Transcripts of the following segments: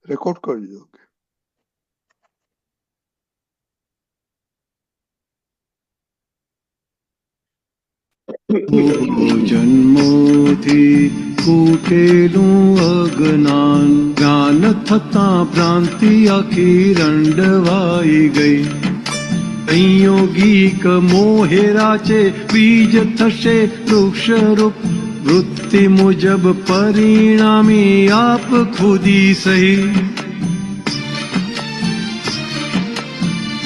Record કરી દો. જન્મોથી કૂટેલું અજ્ઞાન, જ્ઞાન થતા ભ્રાંતિ આખી રંડવાઈ ગઈ. સંયોગિક મોહે રાચે બીજ થશે વૃક્ષરૂપ, વૃત્તિ મુજબ પરિણામી આપ ખુદી સહી.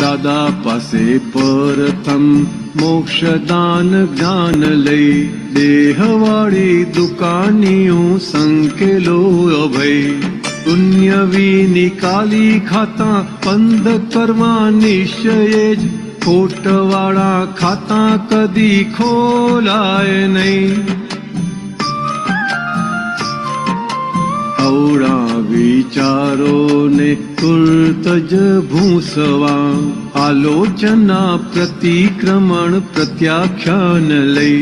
દાદા પાસે પ્રથમ મોક્ષદાન જ્ઞાન લઈ, દેહવાળી દુકાનીઓ સંકેલો અભય. પુણ્યવી નિકાલી ખાતા બંધ કરવા નિશ્ચયે જ, ખોટવાળા ખાતા કદી ખોલાય નહીં. અવળા વિચારોને તુર્ત જ ભૂંસવા, આલોચના પ્રતિક્રમણ પ્રત્યાખ્યાન લઈ.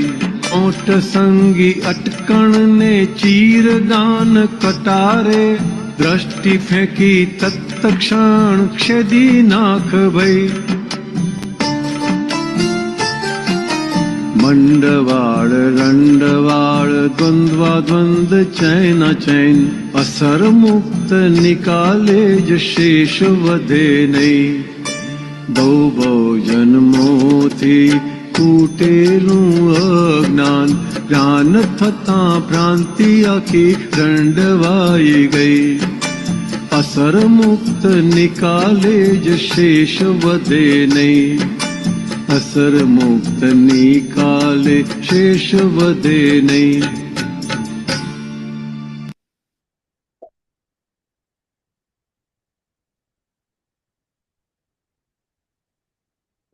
ઓટ સંગી અટકણને ચીરગાન કટારે, દ્રષ્ટિ ફેંકી તત્ક્ષણ ક્ષેદી નાખ ભઈ. મંડવાળ રંડવાળ દ્વંદ્વા દ્વંદ ચૈન ચૈન, અસર મુક્ત નિકાલે જ શેષ વધે નહીં. બહુ બહુ જન્મોથી તૂટેલું અજ્ઞાન, જ્ઞાન થતા ભ્રાંતિ આખી રંડવાઈ ગઈ. અસર મુક્ત નિકાલે જ શેષ વધે નહીં. અસર મુક્ત નિકાલે શેષ વધે નહીં.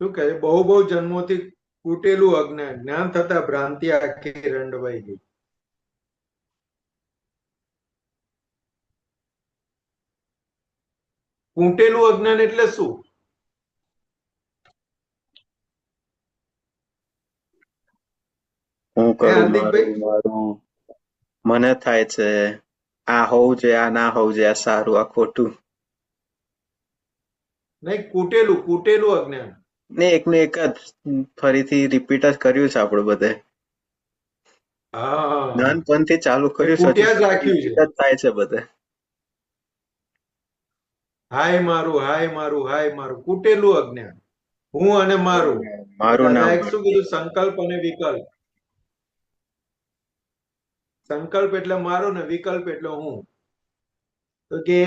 શું કહે? બહુ બહુ જન્મોથી કૂટેલું અજ્ઞાન, જ્ઞાન થતા ભ્રાંતિ આખી રંડવાઈ ગઈ. કૂટેલું અજ્ઞાન એટલે શું? હું કરું મારું, મને થાય છે આ હોવું જોઈએ, આ ના હોવું જોઈએ, આ સારું, આ ખોટું. નહીં, કૂટેલું અજ્ઞાન ને એક ને એક જ ફરીથી રિપીટ જ કર્યું છે આપણે બધે. નાનપણથી ચાલુ કર્યું છે, રાખ્યું છે, થાય છે બધે. હાય મારું, હાય મારું, હાય મારું, કૂટેલું અજ્ઞાન. હું અને મારું. મારું નામ શું કીધું? સંકલ્પ અને વિકલ્પ. સંકલ્પ એટલે મારો ને વિકલ્પ એટલે હું. તો કે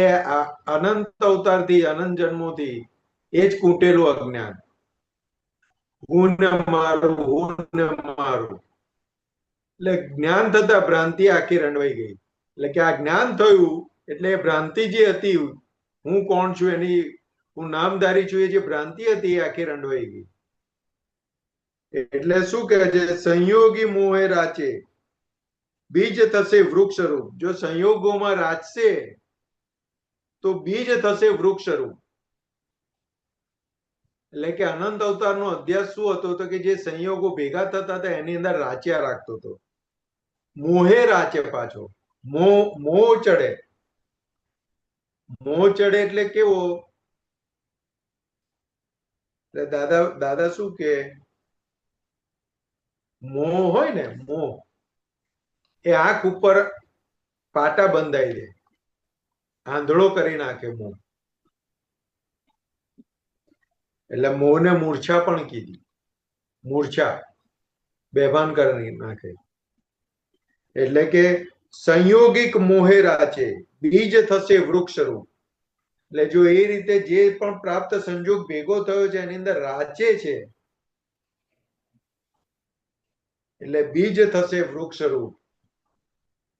અનંત અવતારથી અનંત જન્મોથી એ જ કૂટેલું અજ્ઞાન. હું ને મારું, હું ને મારું. એટલે જ્ઞાન થતા ભ્રાંતિ આખી રંડવાઈ ગઈ. એટલે કે આ જ્ઞાન થયું એટલે ભ્રાંતિ જે હતી, હું કોણ છું એની, હું નામધારી છું, એ જે ભ્રાંતિ હતી એ આખી રંડવાઈ ગઈ. એટલે શું કહે છે? સંયોગી મોહે રાચે બીજ થશે વૃક્ષરૂપ. જો સંયોગોમાં રાચશે તો બીજ થશે વૃક્ષરૂપ. એટલે કે અનંત અવતારનો અધ્યાસ શું હતો? તો કે જે સંયોગો ભેગા થતા હતા એની અંદર રાચ્યા રાખતો હતો. મોહે રાચે, પાછો મોહ ચડે. મોહ ચડે એટલે કેવો? દાદા શું કે મોહ હોય ને, મોહ એ આંખ ઉપર પાટા બંધાઈ દે, આંધળો કરી નાખે મોહ. એટલે મોહને મૂર્છા પણ કીધી. મૂર્છા, બેભાન કરી નાખે. એટલે કે સંયોગિક મોહે રાચે બીજ થશે વૃક્ષરૂપ. એટલે જો એ રીતે જે પણ પ્રાપ્ત સંજોગ ભેગો થયો છે એની અંદર રાચે છે એટલે બીજ થશે વૃક્ષરૂપ.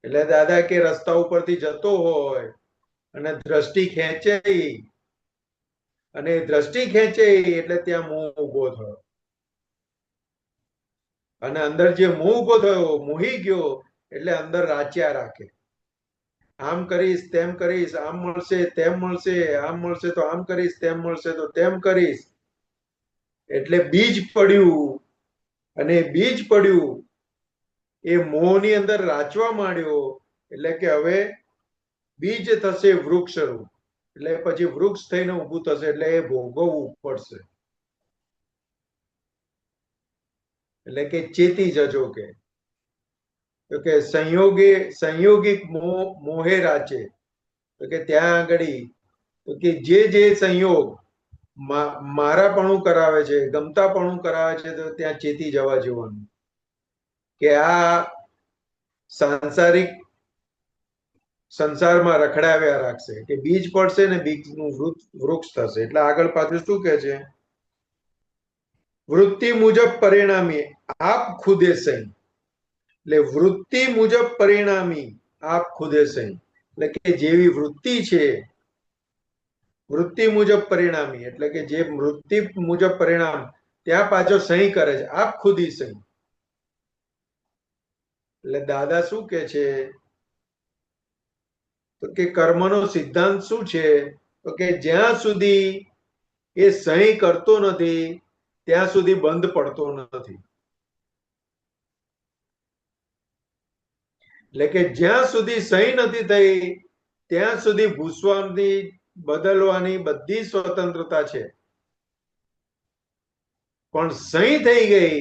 એટલે દાદા કે રસ્તા ઉપરથી જતો હોય અને દ્રષ્ટિ ખેંચે, અને દ્રષ્ટિ ખેંચે એટલે ત્યાં મોહ ઉભો થયો, અને અંદર જે મોહ ઉભો થયો, મોહી ગયો, એટલે અંદર રાચ્યા રાખે. આમ કરીશ, તેમ કરીશ, આમ મળશે, તેમ મળશે, આમ મળશે તો આમ કરીશ, તેમ મળશે તો તેમ કરીશ. એટલે બીજ પડ્યું, અને બીજ પડ્યું એ મોહની અંદર રાચવા માંડ્યો. એટલે કે હવે બીજ થશે વૃક્ષરૂપ, એટલે પછી વૃક્ષ થઈને ઊભું થશે, એટલે એ ભોગવવું પડશે. એટલે કે ચેતી જજો કે તો કે સંયોગિક મોહે રાચે, તો કે ત્યાં આગળ તો કે જે સંયોગ મારાપણું કરાવે છે, ગમતાપણું કરાવે છે, તો ત્યાં ચેતી જવા જેવાનું કે આ સાંસારિક સંસારમાં રખડાવ્યા રાખશે, કે બીજ પડશે ને બીજનું વૃક્ષ થશે. એટલે આગળ પાછું શું કે છે, વૃત્તિ મુજબ પરિણામી આપ ખુદે સહી, એટલે વૃત્તિ મુજબ પરિણામી આપ ખુદે સહી, એટલે કે જેવી વૃત્તિ છે, વૃત્તિ મુજબ પરિણામી એટલે કે જે વૃત્તિ મુજબ પરિણામ, ત્યાં પાછો સહી કરે છે, આપ ખુદી સહી. એટલે દાદા શું કે છે, તો કે કર્મનો સિદ્ધાંત શું છે, તો કે જ્યાં સુધી એ સહી કરતો નથી ત્યાં સુધી બંધ પડતો નથી. એટલે કે જ્યાં સુધી સહી નથી થઈ ત્યાં સુધી ભૂસવાની બદલવાની બધી સ્વતંત્રતા છે, પણ સહી થઈ ગઈ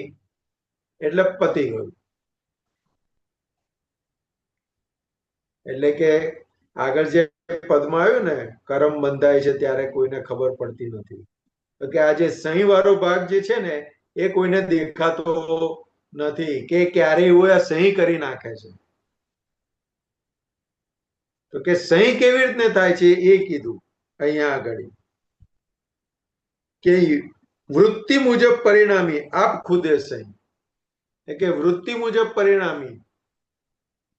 એટલે પતી ગયું. એટલે કે આગળ જે પદમાં આવ્યું ને, કરમ બંધાય છે ત્યારે કોઈને ખબર પડતી નથી, તો કે આ જે સહી વાળો ભાગ જે છે ને એ કોઈને દેખાતો નથી, કે ક્યારેય એવું આ સહી કરી નાખે છે. તો કે સહી કેવી રીતને થાય છે એ કીધું અહીંયા આગળ, કે વૃત્તિ મુજબ પરિણામી આપ ખુદે સહી, કે વૃત્તિ મુજબ પરિણામી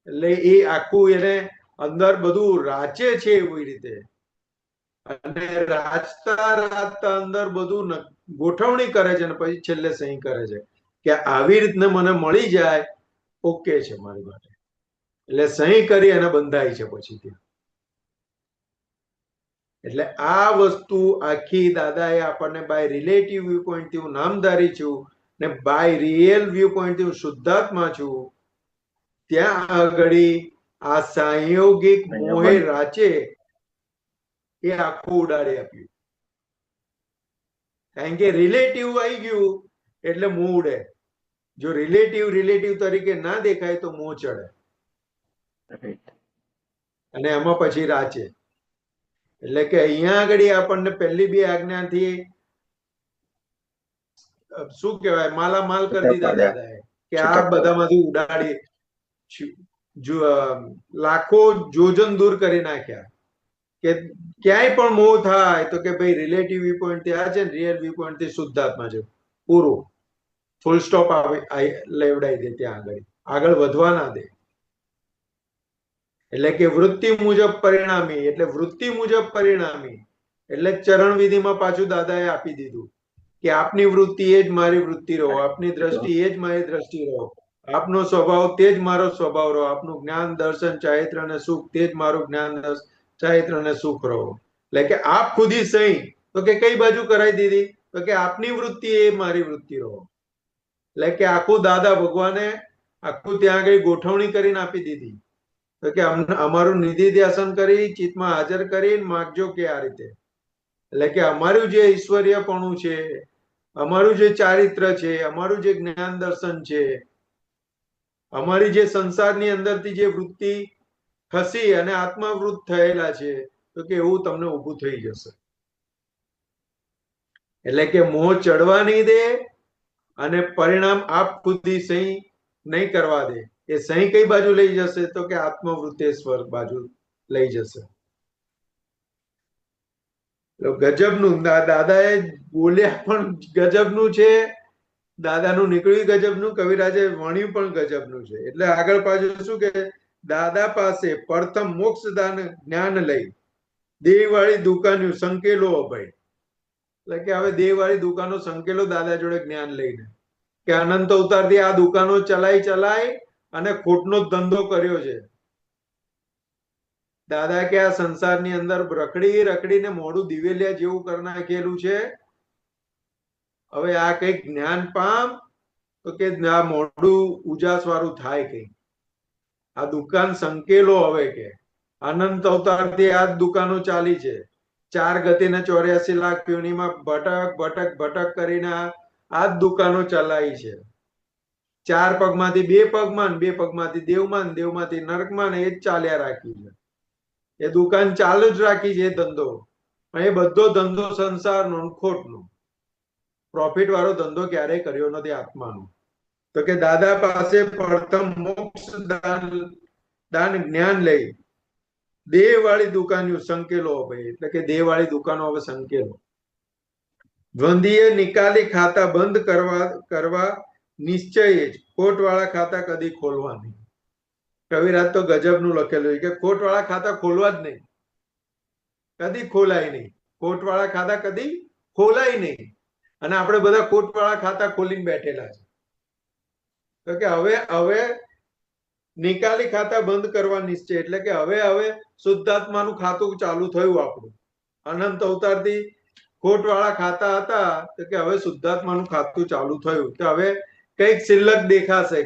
એટલે એ આખું એને અંદર બધું રાચે છે એવી રીતે, અને રાચતા રાચતા અંદર બધું ગોઠવણી કરે છે, અને પછી છેલ્લે સહી કરે છે કે આવી રીતને મને મળી જાય ઓકે છે મારી માટે. એટલે સહી કરી અને બંધાય છે પછી ત્યાં. એટલે આ વસ્તુ આખી દાદાએ આપણને બાય રિલેટિવ વ્યૂ પોઈન્ટ થી હું નામધારી છું ને બાય રિયલ વ્યૂ પોઈન્ટ થી હું શુદ્ધાત્મા છું, ત્યાં આગળ આ સંયોગિક મોહે રાચે એ આખું ઉડાડી આપ્યું. કારણ કે રિલેટિવ આવી ગયું એટલે મોહ ઉડે, જો રિલેટિવ તરીકે ના દેખાય તો મોહ ચડે, અને એમાં પછી રાચે. એટલે કે અહીંયા આગળ આપણને પહેલી બે આજ્ઞાથી શું કહેવાય, માલામાલ કરી દીધા દાદાએ, કે આ બધામાંથી ઉડાડી લાખો જોજન દૂર કરી નાખ્યા, કે ક્યાંય પણ મોહ થાય તો કે ભાઈ રિલેટિવ વ્યૂ પોઈન્ટ થી આ છે, રિયલ વ્યૂ પોઈન્ટ થી શુદ્ધાત્મા છે, પૂરું ફૂલ સ્ટોપ લેવડાવી દે, ત્યાં આગળ વધવા ના દે. એટલે કે વૃત્તિ મુજબ પરિણામી, એટલે વૃત્તિ મુજબ પરિણામી એટલે ચરણ વિધિમાં પાછું દાદાએ આપી દીધું કે આપની વૃત્તિ એ જ મારી વૃત્તિ રહો, આપની દ્રષ્ટિ એ જ મારી દ્રષ્ટિ રહો, આપનો સ્વભાવ તે જ મારો સ્વભાવ રહો, આપનું જ્ઞાન દર્શન ચારિત્ર અને સુખ તે જ મારું જ્ઞાન ચારિત્ર અને સુખ રહો. એટલે કે આપ ખુદી સહી, તો કે કઈ બાજુ કરાવી દીધી, તો કે આપની વૃત્તિ એ મારી વૃત્તિ રહો. એટલે કે આખું દાદા ભગવાને આખું ત્યાં આગળ ગોઠવણી કરીને આપી દીધી, તો કે અમારું નિધિ ધ્યાસન કરી ચિત્તમાં હાજર કરી માગજો કે આ રીતે. એટલે કે અમારું જે ઈશ્વરીયપણું છે, અમારું જે ચારિત્ર છે, અમારું જે જ્ઞાન દર્શન છે, અમારી જે સંસારની અંદરથી જે વૃત્તિ ખસી અને આત્માવૃત થયેલા છે, તો કે એવું તમને ઊભું થઈ જશે. એટલે કે મોહ ચડવા નહીં દે અને પરિણામ આપ ખુદી સહી નહીં કરવા દે. એ સહી કઈ બાજુ લઈ જશે, તો કે આત્મવૃત્તેશ્વર બાજુ લઈ જશે. ગજબનું દાદાએ બોલ્યા પણ ગજબનું છે, દાદાનું નીકળ્યું ગજબનું, કવિરાજે વણ્યું પણ ગજબનું છે. એટલે આગળ પાછું શું કે, દાદા પાસે પ્રથમ મોક્ષદાન જ્ઞાન લઈ દેહવાળી દુકાન સંકેલો અભય. એટલે કે હવે દેહવાળી દુકાનો સંકેલો દાદા જોડે જ્ઞાન લઈને, કે અનંત અવતારથી આ દુકાનો ચલાઈ અને ખોટનો ધંધો કર્યો છે. દાદા કે આ સંસારની અંદર રખડીને મોઢું દિવેલિયા જેવું કરી નાખેલું છે, હવે આ કઈક જ્ઞાન પામ તો કે આ મોઢું ઉજાસ વાળું થાય, કઈ આ દુકાન સંકેલો હવે કે અનંત અવતારથી આ જ દુકાનો ચાલી છે. 4 ગતિને 84 લાખ યોનિમાં ભટક ભટક ભટક કરીને આ જ દુકાનો ચલાવી છે. 4 પગમાંથી 2 પગમાં, 2 પગમાંથી દેવમાં, દેવમાંથી નરકમાં, ને એ જ ચાલ્યા રાખી છે. એ દુકાન ચાલુ જ રાખી છે, એ ધંધો. પણ એ બધો ધંધો સંસારનો, ખોટનો. પ્રોફિટ વાળો ધંધો ક્યારેય કર્યો નથી આત્માનો. તો કે દાદા પાસે પ્રથમ મોક્ષ દાન જ્ઞાન લઈ દેહ વાળી દુકાનો સંકેલો ભાઈ, એટલે કે દેહ વાળી દુકાનો હવે સંકેલો. દ્વંદીય નિકાલી ખાતા બંધ કરવા નિશ્ચય જ. ખોટ વાળા ખાતા કદી ખોલવા નહીં. કવિરાજ તો ગજબનું લખેલું કે ખોટ વાળા ખાતા ખોલવા જ નહીં, કદી ખોલાય નહીં. ખોટ વાળા ખાતા કદી ખોલાય નહીં. અને આપણે બધા ખોટ વાળા ખાતા ખોલીને બેઠેલા છે. તો કે હવે નિકાલી ખાતા બંધ કરવા નિશ્ચય, એટલે કે હવે શુદ્ધાત્માનું ખાતું ચાલુ થયું આપણું. અનંત અવતારથી ખોટ વાળા ખાતા હતા, તો કે હવે શુદ્ધાત્માનું ખાતું ચાલુ થયું. તો હવે કઈક શિલ્લક દેખાશે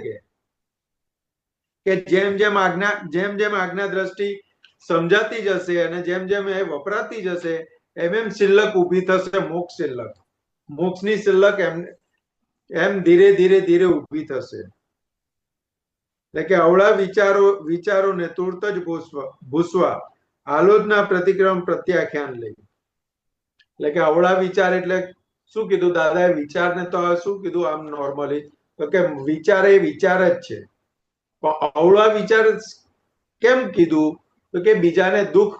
કે જેમ જેમ આજ્ઞા દ્રષ્ટિ સમજાતી જશે અને જેમ જેમ એ વપરાતી જશે એમ શિલ્લક ઊભી થશે. મોક્ષ શિલ્લક, મોક્ષની શિલ્લક એમ ધીરે ધીરે ધીરે ઊભી થશે. એટલે કે અવળા વિચારોને તુરત જ ભૂસવા આલોચના પ્રતિક્રમ પ્રત્યાખ્યાન લઈ. એટલે કે અવળા વિચાર એટલે શું કીધું દાદાએ? વિચારને તો શું કીધું આમ નોર્મલી? તો કે વિચાર એ વિચાર જ છે. પણ અવળા વિચાર કેમ કીધું? તો કે બીજાને દુઃખ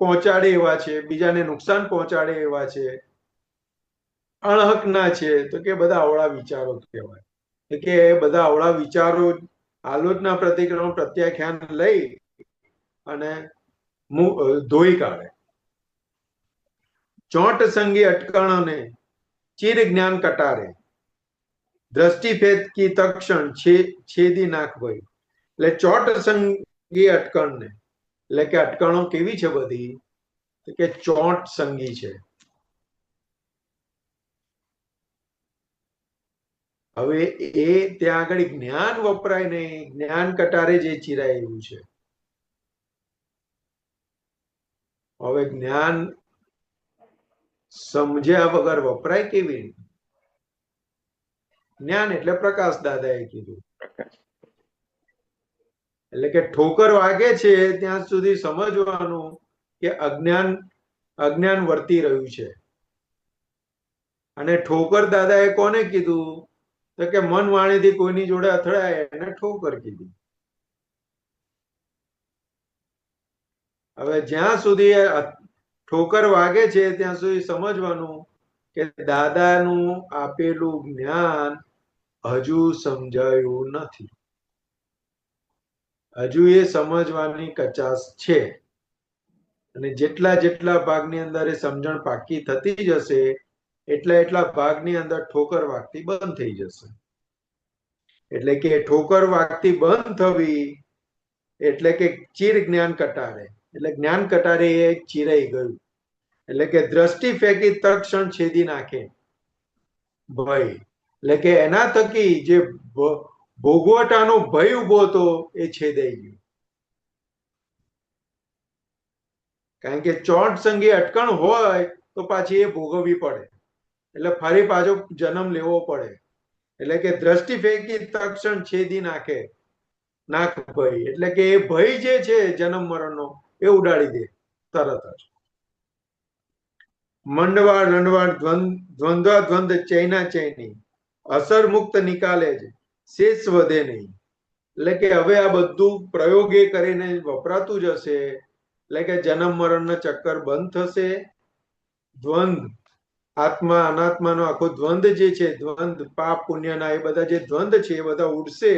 પહોંચાડે એવા છે, બીજાને નુકસાન પહોંચાડે એવા છે, અણહકના છે. તો કે બધા અવળા વિચારો કહેવાય. કે બધા અવળા વિચારો આલોચના પ્રતિક્રમ પ્રત્યાખ્યાન લઈ અને ધોઈ કાઢે. ચોંટ સંગી અટકણોને ચિર જ્ઞાન કટારે, દ્રષ્ટિભેદ કી તક્ષણ છેદી નાખ ભાઈ. એટલે ચોટ સંગી અટકણને, એટલે કે અટકણો કેવી છે બધી? કે ચોંટ સંગી છે. હવે એ ત્યાં આગળ જ્ઞાન વપરાય નહીં, જ્ઞાન કટારે જે ચિરાય એવું છે. હવે જ્ઞાન સમજ્યા વગર વપરાય કેવી રીતે? જ્ઞાન એટલે પ્રકાશ, દાદાએ કીધું. એટલે કે ઠોકર વાગે છે ત્યાં સુધી સમજવાનું કે અજ્ઞાન વર્તી રહ્યું છે. અને ઠોકર દાદાએ કોને કીધું? તો કે મન વાણીથી કોઈની જોડે અથડાય એને ઠોકર કીધી. હવે જ્યાં સુધી ઠોકર વાગે છે ત્યાં સુધી સમજવાનું કે દાદાનું આપેલું જ્ઞાન હજુ સમજાયું નથી, હજુ એ સમજવાની કચાશ છે. અને જેટલા જેટલા ભાગની અંદર એ સમજણ પાકી થતી જશે એટલા ભાગની અંદર ઠોકર વાગતી બંધ થઈ જશે. એટલે કે ઠોકર વાગતી બંધ થવી એટલે કે ચીર જ્ઞાન કટારે, એટલે જ્ઞાન કટારે એ ચીરાઈ ગયું. એટલે કે દ્રષ્ટિ ફેંકી તક્ષણ છેદી નાખે ભય. એટલે કે એના થકી જે ભોગવટાનો ભય ઉભો હતો એ છેદાઈ ગયો. કારણ કે ચોટ સંગી અટકણ હોય તો પાછી એ ભોગવવી પડે, એટલે ફરી પાછો જન્મ લેવો પડે. એટલે કે દ્રષ્ટિ ફેંકી તક્ષણ છેદી નાખ ભય, એટલે કે એ ભય જે છે જન્મ મરણનો એ ઉડાડી દે તરત જ. મંડવાળ રંડવાળ દ્વંદ્વા દ્વંદ ચૈના ચૈની, અસર મુક્ત નિકાલે જ શેષ વધે નહીં. એટલે કે હવે આ બધું પ્રયોગે કરીને વપરાતું જશે. એટલે કે જન્મ મરણના ચક્કર બંધ થશે. દ્વંદ આત્મા અનાત્માનો આખો દ્વંદ જે છે, દ્વંદ પાપ પુણ્યના એ બધા જે દ્વંદ છે એ બધા ઉડશે.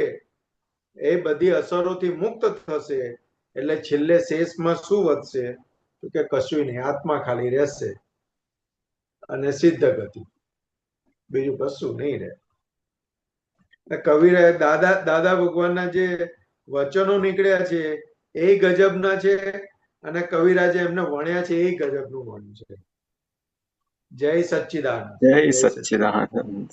એ બધી અસરોથી મુક્ત થશે. એટલે છેલ્લે શેષમાં શું વધશે? તો કે કશું નહીં, આત્મા ખાલી રહેશે અને સિદ્ધ ગતિ, બીજું કશું નહીં રહે. કવિરાજ દાદા ભગવાનના જે વચનો નીકળ્યા છે એ ગજબના છે, અને કવિરાજે એમને વણ્યા છે એ ગજબનું વણ્યું છે. જય સચ્ચિદાનંદ. જય સચ્ચિદાનંદ.